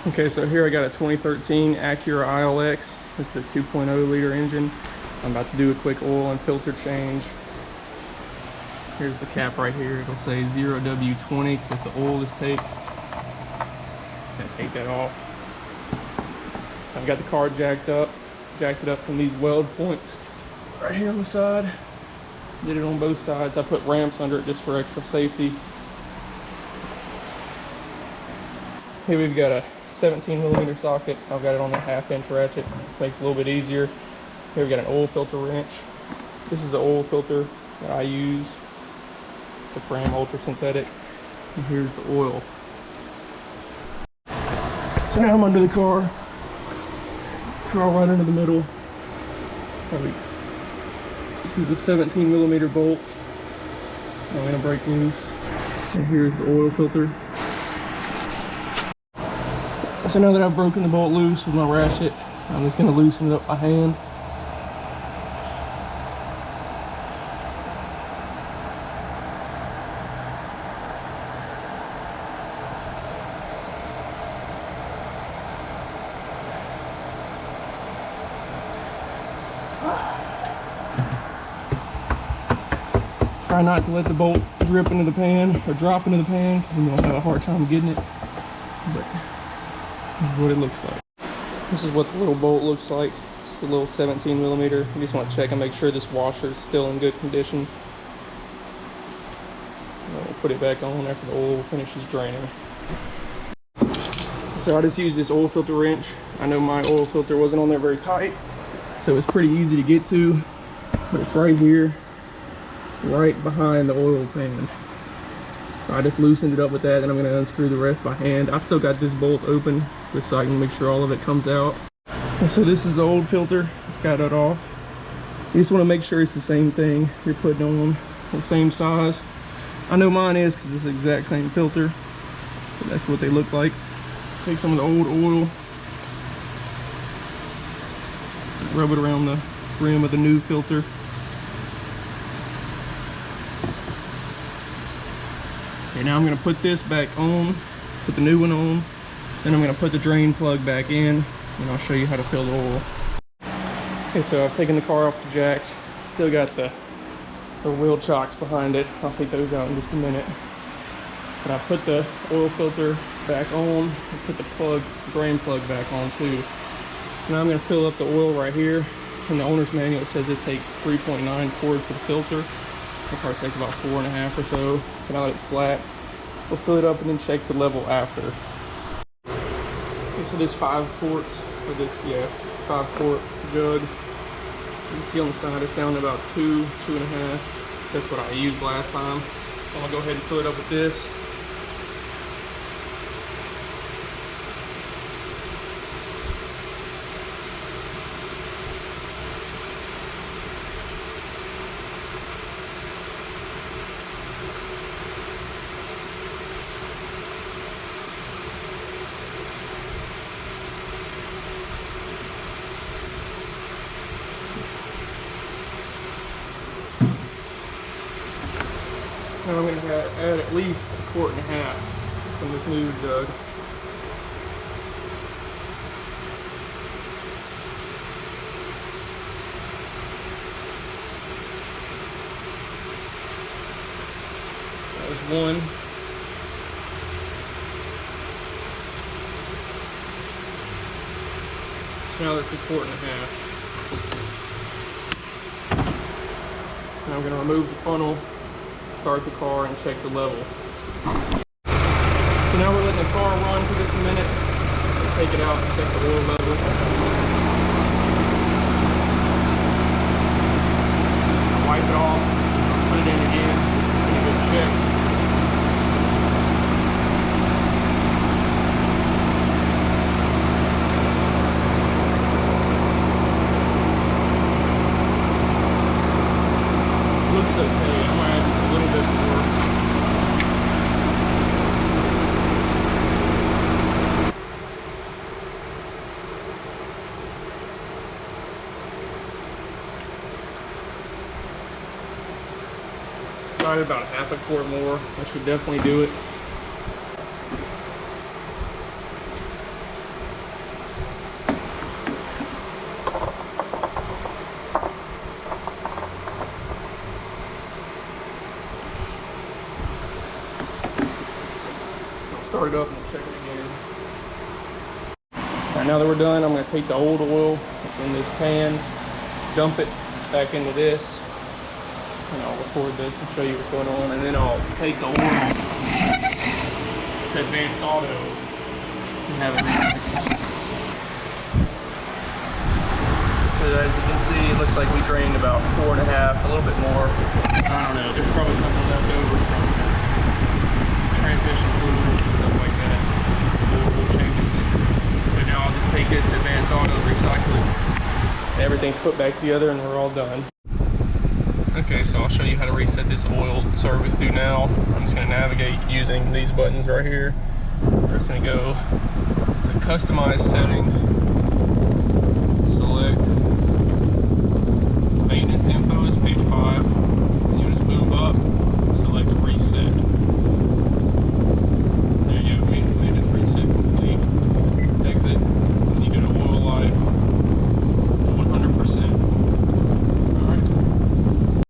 Okay, so here I got a 2013 Acura ILX. This is a 2.0 liter engine. I'm about to do a quick oil and filter change. Here's the cap right here. It'll say 0W20 because that's the oil this takes. Just gonna take that off. I've got the car jacked it up from these weld points right here on the side. Did it on both sides. I put ramps under it just for extra safety. Here we've got a 17mm socket. I've got it on the 1/2" ratchet. This makes it a little bit easier. Here we got an oil filter wrench. This is the oil filter that I use. It's a Fram Ultra Synthetic. And here's the oil. So now I'm under the car. Car right into the middle. This is a 17mm bolt. I'm gonna break loose. And here's the oil filter. So now that I've broken the bolt loose with my ratchet, I'm just gonna loosen it up by hand. Try not to let the bolt drip into the pan or drop into the pan because then you'll have a hard time getting it. But this is what it looks like. This is what the little bolt looks like. It's a little 17mm. You just want to check and make sure this washer is still in good condition. We'll put it back on after the oil finishes draining. So I just used this oil filter wrench. I know my oil filter wasn't on there very tight, so it's pretty easy to get to, but it's right here, right behind the oil pan. So I just loosened it up with that, and I'm going to unscrew the rest by hand. I've still got this bolt open just so I can make sure all of it comes out. And so this is the old filter. Just got it off. You just want to make sure it's the same thing you're putting on, the same size. I know mine is because it's the exact same filter. But that's what they look like. Take some of the old oil, rub it around the rim of the new filter. Okay, now I'm going to put this back on, put the new one on, then I'm going to put the drain plug back in, and I'll show you how to fill the oil. Okay, so I've taken the car off the jacks, still got the wheel chocks behind it. I'll take those out in just a minute. But I put the oil filter back on, and put the drain plug back on too. So now I'm going to fill up the oil right here. In the owner's manual it says this takes 3.9 quarts for the filter. It'll probably take about 4.5 or so. But now that it's flat, we'll fill it up and then check the level after. Okay, so there's 5 quarts for this, 5-quart jug. You can see on the side it's down to about 2.5. So that's what I used last time. So I'm gonna go ahead and fill it up with this. Now I'm going to add at least 1.5 quarts from this new jug. That was one. So now that's 1.5 quarts. Now I'm going to remove the funnel, start the car, and check the level. So now we're letting the car run for just a minute. We'll take it out and check the oil level. Wipe it off, put it in again, and a good check. Looks okay. I'm gonna add just a little bit more. Probably about 1/2 quart more. That should definitely do it. start it up and we'll check it again. All right, now that we're done, I'm gonna take the old oil that's in this pan, dump it back into this, and I'll record this and show you what's going on, and then I'll take the oil to advanced auto and have it recycled. So as you can see, it looks like we drained about 4.5, a little bit more. I don't know, there's probably something left over from transmission fluids and stuff like that. Oil changes. But now I'll just take this to advanced auto, recycle it. Everything's put back together and we're all done. Okay, so I'll show you how to reset this oil service do now. I'm just gonna navigate using these buttons right here. We're just gonna go to customize settings.